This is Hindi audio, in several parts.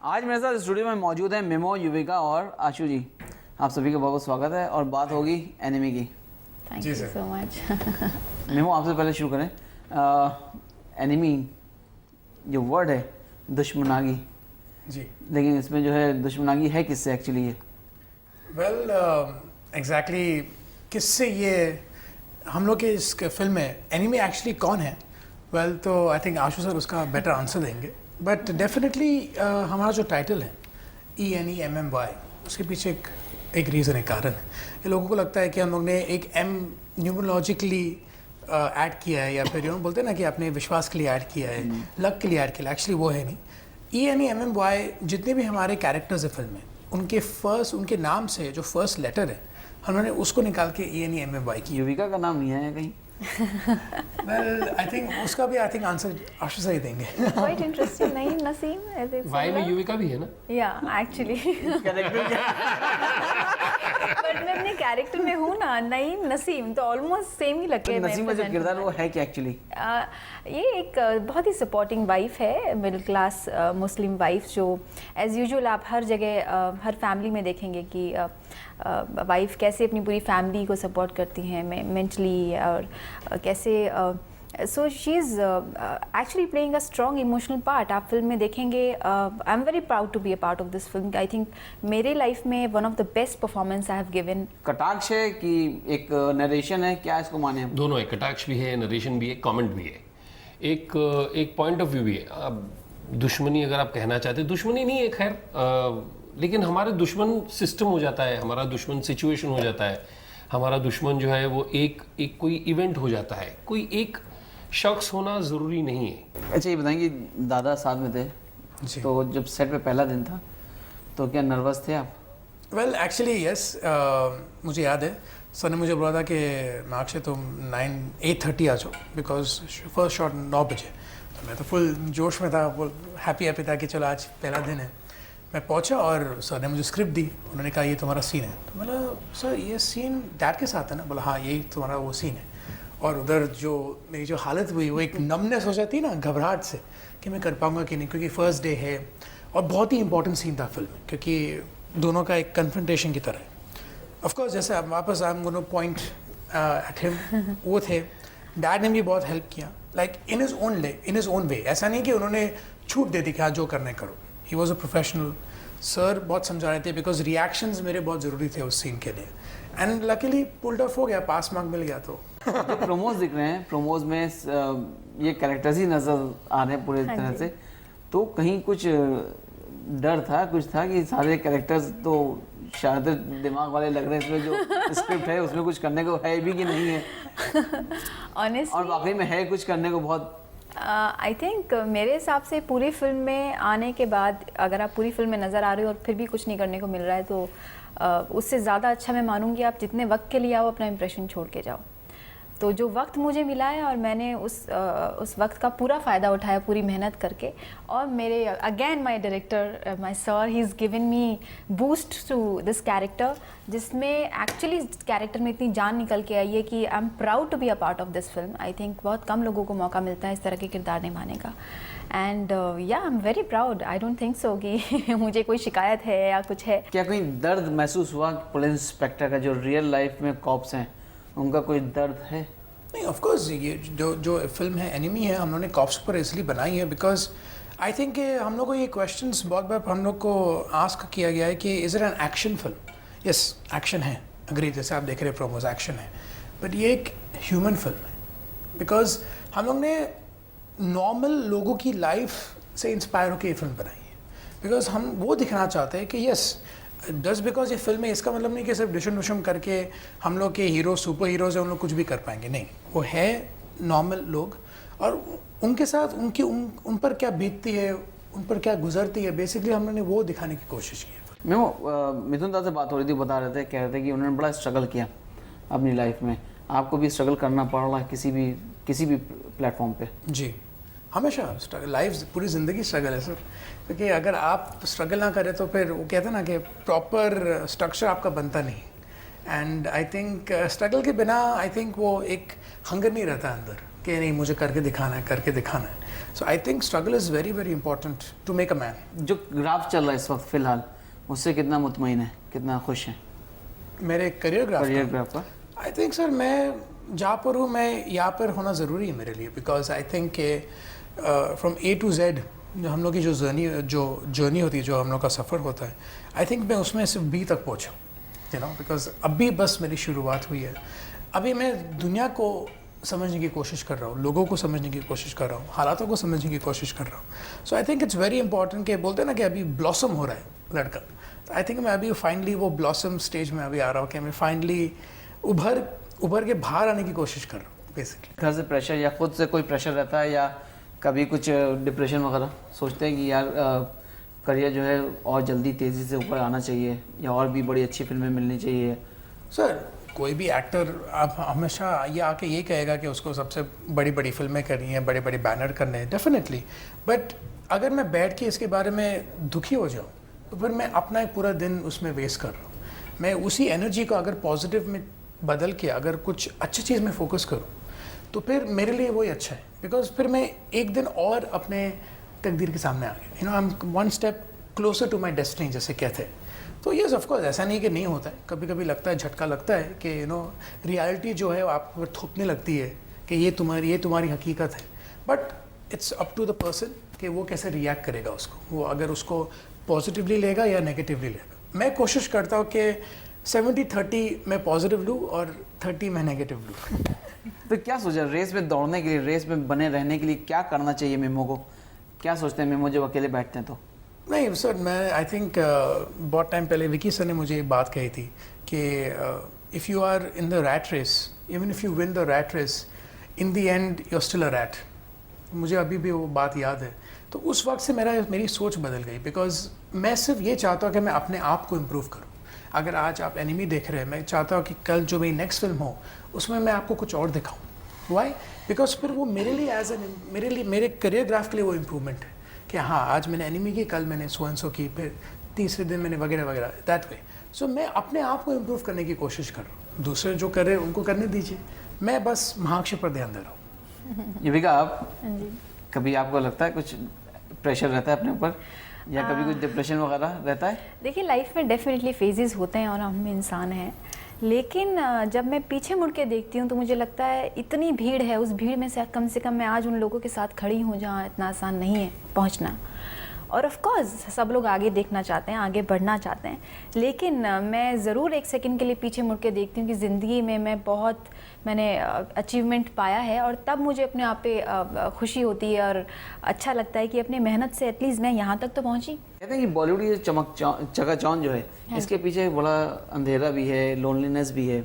आज मेरे साथ स्टूडियो में मौजूद हैं मिमो, युविका और आशु जी। आप सभी का बहुत स्वागत है और बात होगी एनिमी की। Thank you so much. मिमो, आपसे पहले शुरू करें। एनिमी जो वर्ड है दुश्मनागी जी, लेकिन इसमें जो है दुश्मनागी है किससे एक्चुअली ये? वेल एग्जैक्टली किससे ये हम लोग के इस फिल्म में एनिमी एक्चुअली कौन है? वेल तो आई थिंक आशु सर उसका बेटर आंसर देंगे, बट डेफिनेटली हमारा जो टाइटल है ENEMMY, उसके पीछे एक रीज़न, एक कारण है। ये लोगों को लगता है कि हम लोग ने एक M न्यूमरोलॉजिकली ऐड किया है, या फिर यूँ बोलते हैं ना कि आपने विश्वास के लिए ऐड किया है, लक के लिए ऐड किया है। एक्चुअली वो है नहीं। ENEMMY जितने भी हमारे कैरेक्टर्स है फिल्म में, उनके नाम से जो फर्स्ट लेटर है उन्होंने उसको निकाल के ENEMMY की। युविका का नाम नहीं है कहीं? वेल आई थिंक उसका भी आंसर आशु से ही देंगे। Quite interesting. नहीं नसीम वाई में युविका भी है ना? या एक्चुअली बट मैं अपने कैरेक्टर में हूँ ना, नईम नसीम, तो ऑलमोस्ट सेम ही लगे। नसीम का जो किरदार वो है क्या एक्चुअली? ये एक बहुत ही सपोर्टिंग वाइफ है, मिडिल क्लास मुस्लिम वाइफ, जो एज़ यूजुअल आप हर जगह हर फैमिली में देखेंगे कि वाइफ कैसे अपनी पूरी फैमिली को सपोर्ट करती हैं मेंटली, और कैसे so she is actually playing a strong emotional part. आप फिल्म में देखेंगे। I am very proud to be a part of this film. I think मेरे लाइफ में one of the best performance I have given. कटाक्ष है कि एक नरेशन है, क्या इसको माने हम? दोनों है, कटाक्ष भी है, नरेशन भी है, कमेंट भी है, एक पॉइंट ऑफ व्यू भी है। अब दुश्मनी अगर आप कहना चाहते हैं, दुश्मनी नहीं है खैर, लेकिन हमारे दुश्मन सिस्टम हो जाता है, हमारा दुश्मन सिचुएशन हो जाता है, हमारा दुश्मन जो है वो एक कोई इवेंट हो जाता है, कोई एक शख्स होना ज़रूरी नहीं है। अच्छा, ये बताएंगे दादा साथ में थे जी। तो जब सेट पे पहला दिन था तो क्या नर्वस थे आप? वेल एक्चुअली यस, मुझे याद है सर ने मुझे बोला था कि मार्क्स से तुम 8:30 आ जाओ, बिकॉज फर्स्ट शॉट 9 बजे। तो मैं तो फुल जोश में था, फुल हैप्पी था कि चलो आज पहला दिन है। मैं पहुंचा और सर ने मुझे स्क्रिप्ट दी, उन्होंने कहा ये तुम्हारा सीन है। तो बोला सर ये सीन डैड के साथ है ना? बोला हाँ यही तुम्हारा वो सीन है। और उधर जो मेरी जो हालत हुई वो एक नमनेस हो जाती है ना, घबराहट से कि मैं कर पाऊंगा कि नहीं, क्योंकि फर्स्ट डे है और बहुत ही इंपॉर्टेंट सीन था फिल्म में, क्योंकि दोनों का एक कन्फ्रंटेशन की तरह है। ऑफ कोर्स जैसे अब वापस I am gonna point at him, वो थे, डैड ने भी बहुत हेल्प किया, like in his own way. ऐसा नहीं कि उन्होंने छूट दे दी कि हाँ जो करना है करो। He was a professional. Sir बहुत समझा रहे थे, बिकॉज रिएक्शंस मेरे बहुत ज़रूरी थे उस सीन के लिए, एंड लकीली पुल्ड ऑफ हो गया, पास मार्क मिल गया। तो जो प्रोमोज दिख रहे हैं, प्रोमोज में ये कैरेक्टर्स ही नजर आ रहे हैं पूरी तरह से, तो कहीं कुछ डर था, कुछ था कि सारे कैरेक्टर्स तो शायद दिमाग वाले लग रहे हैं, इसमें जो स्क्रिप्ट है उसमें कुछ करने को है भी कि नहीं है? ऑनेस्टली और वाकई में है कुछ करने को बहुत? आई थिंक मेरे हिसाब से पूरी फिल्म में आने के बाद, अगर आप पूरी फिल्म में नज़र आ रहे हो और फिर भी कुछ नहीं करने को मिल रहा है, तो उससे ज़्यादा अच्छा मैं मानूंगी आप जितने वक्त के लिए आओ अपना इंप्रेशन छोड़ के जाओ। तो जो वक्त मुझे मिला है और मैंने उस वक्त का पूरा फ़ायदा उठाया, पूरी मेहनत करके। और मेरे again my director, my sir, he is given me boost to this character, जिसमें एक्चुअली कैरेक्टर में इतनी जान निकल के आई है कि I am proud to be a part of this film. I think बहुत कम लोगों को मौका मिलता है इस तरह के किरदार निभाने का, एंड या आई am very proud. I don't think so कि मुझे कोई शिकायत है या कुछ है। क्या कोई दर्द महसूस हुआ पुलिस इंस्पेक्टर का, जो रियल लाइफ में कॉप्स हैं उनका कोई दर्द है? नहीं, ऑफ कोर्स ये जो फिल्म है एनिमी है, हम लोगों ने कॉप्स पर इसलिए बनाई है बिकॉज आई थिंक हम लोग को ये क्वेश्चंस बहुत बार हम लोग को आस्क किया गया है कि is it an action film? Yes, action है, अग्री, जैसे आप देख रहे हैं प्रोमोज, एक्शन है, बट ये एक ह्यूमन फिल्म है। बिकॉज हम लोग ने नॉर्मल लोगों की लाइफ से इंस्पायर होकर ये फिल्म बनाई है, बिकॉज हम वो दिखाना चाहते हैं कि यस, जस्ट बिकॉज ये फिल्म है इसका मतलब नहीं कि सिर्फ डिशम करके हम लोग के हीरो सुपर हीरोज हैं उन लोग कुछ भी कर पाएंगे। नहीं, वो है नॉर्मल लोग, और उनके साथ उन पर क्या बीतती है, उन पर क्या गुजरती है, बेसिकली हमने वो दिखाने की कोशिश की है। मिथुन दा से बात हो रही थी, बता रहे थे, कह रहे थे कि उन्होंने बड़ा स्ट्रगल किया अपनी लाइफ में। आपको भी स्ट्रगल करना पड़ रहा है किसी भी प्लेटफॉर्म पे? जी, हमेशा स्ट्रगल, लाइफ पूरी ज़िंदगी स्ट्रगल है सर, क्योंकि अगर आप स्ट्रगल ना करें तो फिर वो कहते हैं ना कि प्रॉपर स्ट्रक्चर आपका बनता नहीं। एंड आई थिंक स्ट्रगल के बिना आई थिंक वो एक हंगर नहीं रहता अंदर, कि नहीं मुझे करके दिखाना है. So I think struggle is very very important to make a man. जो ग्राफ चल रहा है इस वक्त फिलहाल, उससे कितना मुतमईन है, कितना खुश है मेरे करियर करियर ग्राफ ग्राफ का? आई थिंक सर मैं जहाँ पर हूँ मैं यहाँ पर होना ज़रूरी है मेरे लिए, बिकॉज आई थिंक के फ्रॉम A to Z जो हम लोग की जो जर्नी होती है, जो हम लोग का सफ़र होता है, आई थिंक मैं उसमें सिर्फ B तक पहुँचा, यू नो, बिकॉज अभी बस मेरी शुरुआत हुई है. अभी मैं दुनिया को समझने की कोशिश कर रहा हूँ, लोगों को समझने की कोशिश कर रहा हूँ, हालातों को समझने की कोशिश कर रहा हूँ. So I think it's very important कि बोलते हैं ना कि अभी ब्लॉसम हो रहा है लड़का, तो आई थिंक मैं अभी फाइनली वो ब्लॉसम स्टेज में अभी आ रहा हूँ कि मैं फाइनली उभर के बाहर आने की कोशिश कर रहा हूँ बेसिकली. घर से प्रेशर या खुद से कोई प्रेशर रहता है, या कभी कुछ डिप्रेशन वगैरह सोचते हैं कि यार करियर जो है और जल्दी तेज़ी से ऊपर आना चाहिए, या और भी बड़ी अच्छी फिल्में मिलनी चाहिए? सर कोई भी एक्टर आप हमेशा ये आके ये कहेगा कि उसको सबसे बड़ी बड़ी फिल्में करनी है, बड़े बड़े बैनर करने हैं, डेफिनेटली. बट अगर मैं बैठ के इसके बारे में दुखी हो जाऊँ तो फिर मैं अपना एक पूरा दिन उसमें वेस्ट कर रहा हूँ. मैं उसी एनर्जी को अगर पॉजिटिव में बदल के अगर कुछ अच्छी चीज़ में फोकस करूँ तो फिर मेरे लिए वही अच्छा है, बिकॉज फिर मैं एक दिन और अपने तकदीर के सामने आ गया, you know, I am one step closer to my destiny जैसे कहते हैं. तो येस ऑफकोर्स ऐसा नहीं कि नहीं होता है, कभी कभी लगता है, झटका लगता है कि यू नो रियलिटी जो है आप पर थोपने लगती है कि ये तुम्हारी हकीकत है. But it's up to the person कि वो कैसे रिएक्ट करेगा उसको, वो अगर उसको पॉजिटिवली लेगा या नेगेटिवली लेगा. मैं कोशिश करता हूँ कि 70-30 मैं पॉजिटिव लूँ और 30 मैं नेगेटिव लूँ. तो क्या सोचा रेस में दौड़ने के लिए, रेस में बने रहने के लिए क्या करना चाहिए मेमो को? क्या सोचते हैं मेमो जब अकेले बैठते हैं तो? नहीं सर, मैं आई थिंक बहुत टाइम पहले विकी सर ने मुझे एक बात कही थी कि if you are in the rat race, even if you win the rat race, in the end you are still a rat. मुझे अभी भी वो बात याद है. तो उस वक्त से मेरी सोच बदल गई, बिकॉज मैं सिर्फ ये चाहता हूँ कि मैं अपने आप को इम्प्रूव करूँ. अगर आज आप एनिमी देख रहे हैं, मैं चाहता हूँ कि कल जो मेरी नेक्स्ट फिल्म हो उसमें मैं आपको कुछ और दिखाऊँ. वाई? बिकॉज फिर वो मेरे लिए मेरे करियर ग्राफ के लिए वो इम्प्रूवमेंट है कि हाँ आज मैंने एनिमी की, कल मैंने सो एंड सो की, फिर तीसरे दिन मैंने वगैरह वगैरह, दैट वे. सो मैं अपने आप को इम्प्रूव करने की कोशिश कर रहा हूँ. दूसरे जो कर रहे हैं उनको करने दीजिए, मैं बस महाक्षय पर ध्यान दे रहा हूँ. युविका, आप कभी आपको लगता है कुछ प्रेशर रहता है अपने ऊपर, या कभी कुछ डिप्रेशन वगैरह रहता है? देखिए लाइफ में डेफिनेटली फेजेस होते हैं और हम इंसान हैं, लेकिन जब मैं पीछे मुड़ के देखती हूँ तो मुझे लगता है इतनी भीड़ है, उस भीड़ में से कम मैं आज उन लोगों के साथ खड़ी हूँ जहाँ इतना आसान नहीं है पहुँचना. और ऑफ कोर्स सब लोग आगे देखना चाहते हैं, आगे बढ़ना चाहते हैं, लेकिन मैं ज़रूर एक सेकंड के लिए पीछे मुड़ के देखती हूँ कि ज़िंदगी में मैंने अचीवमेंट पाया है, और तब मुझे अपने आप पे खुशी होती है और अच्छा लगता है कि अपनी मेहनत से एटलीस्ट मैं यहाँ तक तो पहुँची. कहते हैं कि बॉलीवुड की चकाचौंध जो है, इसके पीछे बड़ा अंधेरा भी है, लोनलीनेस भी है.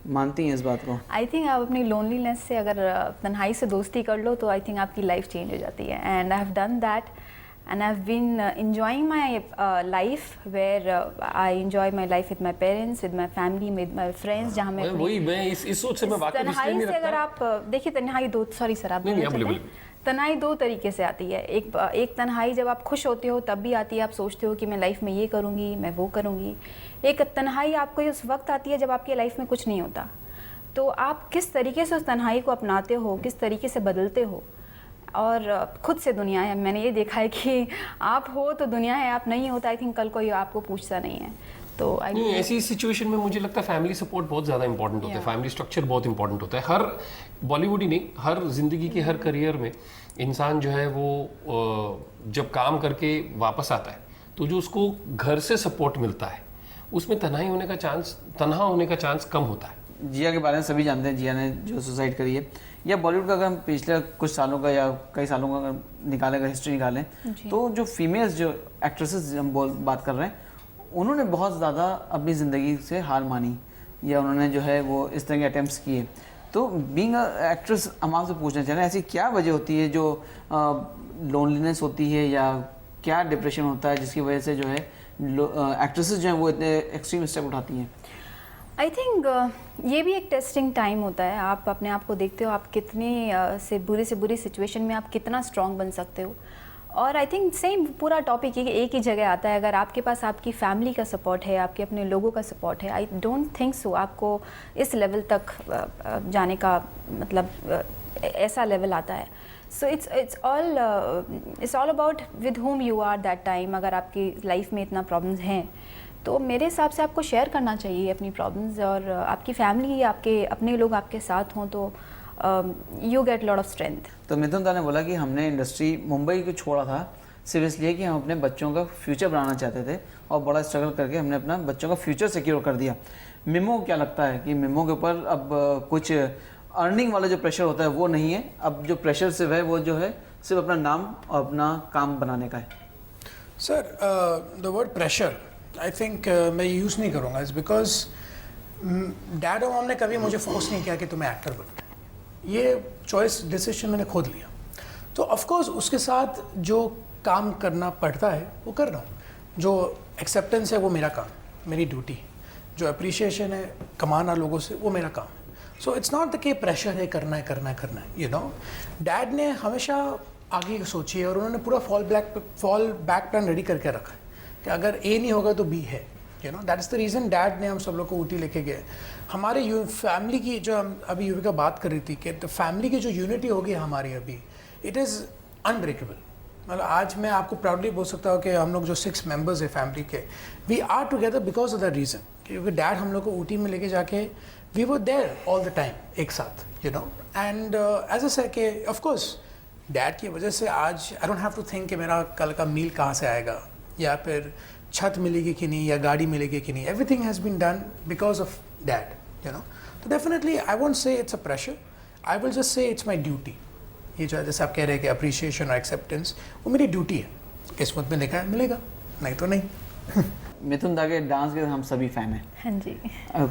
मानती हैं इस बात को? आई थिंक आप अपनी लोनलीनेस से अगर तन्हाई से दोस्ती कर लो तो आई थिंक आपकी लाइफ चेंज हो जाती है. And I have done that. And I've been enjoying my life where I enjoy my life with my parents, with my family, with my friends. जहाँ मैं इस सोच से मैं वाकई तन्हाई से अगर आप देखिए तन्हाई दो, सॉरी सर आप बोलिए. तन्हाई दो तरीके से आती है. एक तन्हाई जब आप खुश होते हो तब भी आती है, आप सोचते हो कि मैं लाइफ में ये करूँगी, मैं वो करूँगी. एक तन्हाई आपको उस वक्त आती है जब आपकी लाइफ में कुछ नहीं होता. तो आप किस तरीके से उस तन्हाई को अपनाते हो, किस तरीके से बदलते हो, और खुद से दुनिया है. मैंने ये देखा है कि आप हो तो दुनिया है, आप नहीं हो तो आई थिंक कल कोई आपको पूछता नहीं है. तो नहीं, ऐसी सिचुएशन में मुझे लगता है फैमिली सपोर्ट बहुत ज़्यादा इंपॉर्टेंट होता है. फैमिली स्ट्रक्चर बहुत इंपॉर्टेंट होता है. हर बॉलीवुड ही नहीं, हर जिंदगी के हर करियर में इंसान जो है वो जब काम करके वापस आता है तो जो उसको घर से सपोर्ट मिलता है उसमें तन्हा होने का चांस कम होता है. जिया के बारे में सभी जानते हैं, जिया ने जो सुसाइड करी है. या बॉलीवुड का अगर हम पिछले कुछ सालों का या कई सालों का अगर निकालें, हिस्ट्री निकालें, तो जो फीमेल्स जो एक्ट्रेसेस हम बात कर रहे हैं, उन्होंने बहुत ज़्यादा अपनी ज़िंदगी से हार मानी, या उन्होंने जो है वो इस तरह के अटैम्प्ट्स किए. तो बीइंग एक्ट्रेस हम आपसे पूछना चाह रहे हैं, ऐसी क्या वजह होती है जो लोनलीनेस होती है, या क्या डिप्रेशन होता है जिसकी वजह से जो है एक्ट्रेसेस जो हैं वो इतने एक्सट्रीम स्टेप उठाती हैं? आई थिंक ये भी एक टेस्टिंग टाइम होता है. आप अपने आप को देखते हो आप कितने से बुरी सिचुएशन में आप कितना स्ट्रॉन्ग बन सकते हो. और आई थिंक सेम पूरा टॉपिक एक ही जगह आता है. अगर आपके पास आपकी फैमिली का सपोर्ट है, आपके अपने लोगों का सपोर्ट है, आई डोंट थिंक सो आपको इस लेवल तक जाने का मतलब ऐसा लेवल आता है. So it's all about with whom you are that time. अगर आपकी लाइफ में इतना प्रॉब्लम्स हैं तो मेरे हिसाब से आपको शेयर करना चाहिए अपनी प्रॉब्लम्स, और आपकी फैमिली, आपके अपने लोग आपके साथ हों तो you get lot of strength. तो मिथुन दा ने बोला कि हमने इंडस्ट्री मुंबई को छोड़ा था सिर्फ इसलिए कि हम अपने बच्चों का फ्यूचर बनाना चाहते थे और बड़ा स्ट्रगल करके हमने अपना बच्चों का फ्यूचर सिक्योर कर दिया. मिमो क्या लगता है कि मिमो के ऊपर अब कुछ अर्निंग वाला जो प्रेशर होता है वो नहीं है, अब जो प्रेशर सिर्फ है वो जो है सिर्फ अपना नाम और अपना काम बनाने का है? Sir the word pressure I think मैं यूज़ नहीं करूँगा. इट्स बिकॉज डैड और मॉम ने कभी मुझे फोर्स नहीं किया कि तुम्हें एक्टर बनना है. ये चॉइस डिसीजन मैंने खुद लिया. तो ऑफ कोर्स उसके साथ जो काम करना पड़ता है वो कर रहा हूँ. जो एक्सेप्टेंस है वो मेरा काम, मेरी ड्यूटी. जो अप्रिशिएशन है कमाना लोगों से वो मेरा काम है. सो इट्स नॉट द के प्रेशर है करना है करना है करना है. यू नो डैड ने हमेशा आगे सोची है और उन्होंने पूरा फॉल बैक प्लान रेडी करके रखा है कि अगर ए नहीं होगा तो बी है. You know that is the reason dad ने हम सब लोग को ऊटी लेके गए. हमारे फैमिली की जो हम अभी युविका बात कर रही थी कि तो फैमिली की जो यूनिटी होगी हमारी अभी, इट इज़ अनब्रेकेबल. मतलब आज मैं आपको प्राउडली बोल सकता हूँ कि हम लोग जो 6 मेंबर्स हैं फैमिली के, we are together because of the reason. क्योंकि डैड हम लोग को ऊटी में लेके जाके we were there all the time एक साथ. You know and as a sir के ऑफ कोर्स डैड की वजह से आज I don't have to think कि मेरा कल का मील कहाँ से आएगा या फिर छत मिलेगी कि नहीं या गाड़ी मिलेगी कि नहीं. Everything has been done because of dad. You know तो definitely I won't say it's a pressure, I will just say it's my duty. ये जो जैसे आप कह रहे हैं कि अप्रिशिएशन और एक्सेप्टेंस वो मेरी ड्यूटी है. किस्मत में लिखा है मिलेगा, नहीं तो नहीं. मिथुन दा के डांस के हम सभी फैन हैं. हाँ जी.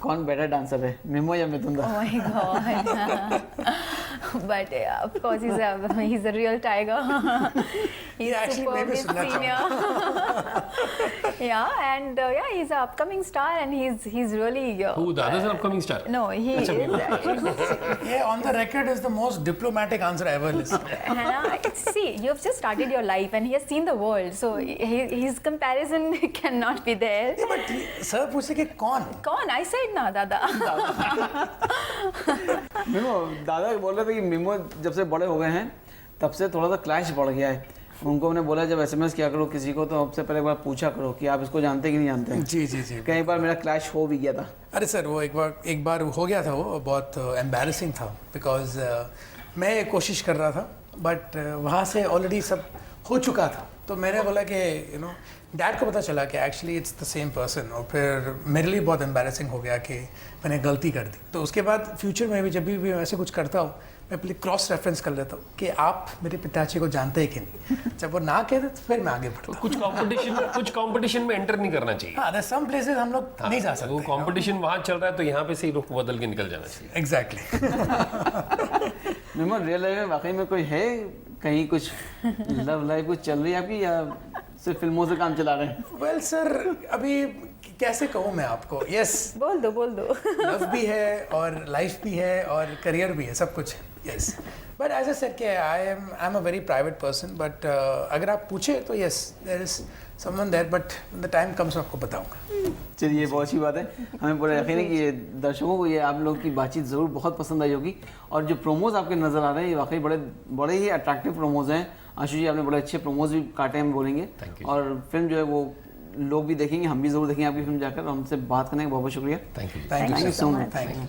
कौन बेटर डांसर है, मिमो या मिथुन दा? Oh my God. But of course he's a real tiger. He's Yeah, actually, maybe superbly sunna senior. Yeah, and yeah, he's an upcoming star, and he's really. Who, the other upcoming star? No, he Achha, is. Yeah, on the record is the most diplomatic answer I ever listened. See, you've just started your life, and he has seen the world, so his comparison cannot be there. Yeah, but sir पूछे कि कौन? कौन? I said ना दादा. मिमो दादा बोल रहे थे कि मिमो जब से बड़े हो गए हैं तब से थोड़ा सा क्लैश बढ़ गया है. उनको मैंने बोला जब SMS किया करो किसी को तो सबसे पहले एक बार पूछा करो कि आप इसको जानते कि नहीं जानते. जी जी जी. कई बार मेरा क्लैश हो भी गया था. अरे सर वो एक बार हो गया था. वो बहुत एम्बैरेसिंग था बिकॉज मैं कोशिश कर रहा था बट वहाँ से ऑलरेडी सब हो चुका था. तो मैंने बोला कि यू नो डैड को पता चला कि actually it's the same person. और फिर मेरे लिए बहुत एम्बैरेसिंग हो गया कि मैंने गलती कर दी. तो उसके बाद फ्यूचर में भी जब भी मैं ऐसे कुछ करता हूँ मैं पहले क्रॉस रेफरेंस कर लेता हूँ कि आप मेरे पिताजी को जानते हैं कि नहीं. जब वो ना कहते तो फिर मैं आगे बढ़ता हूँ. कुछ कंपटीशन में एंटर नहीं करना चाहिए. हाँ, सम प्लेसेस हम लोग नहीं जा सकते. वो कंपटीशन वहाँ चल रहा है तो यहाँ पे से ही रुख बदल के निकल जाना चाहिए. एग्जैक्टली. मिमो रियल लाइफ में वाकई में कोई है कहीं कुछ लव लाइफ कुछ चल रही है आपकी या सिर्फ फिल्मों से काम चला रहे हैं? वेल सर अभी कैसे कहूँ मैं आपको. यस बोल दो. लव भी है और लाइफ भी है और करियर भी है, सब कुछ है. Yes but as I said कि I am a very private person. But अगर आप पूछे तो yes there is someone there but the time comes आपको बताऊंगा. चलिए ये बहुत अच्छी बात है. हमें पूरा यकीन है कि ये दर्शकों को ये आप लोग की बातचीत ज़रूर बहुत पसंद आई होगी. और जो प्रोमोज आपके नज़र आ रहे हैं ये वाकई बड़े ही अट्रैक्टिव प्रोमोज हैं. आशु जी आपने बड़े अच्छे प्रोमोज भी काटे हम बोलेंगे. और फिल्म जो है वो लोग भी देखेंगे, हम भी ज़रूर देखेंगे आपकी फिल्म जाकर. हमसे बात करने का बहुत बहुत शुक्रिया. Thank you. Thank you so much. Thank you.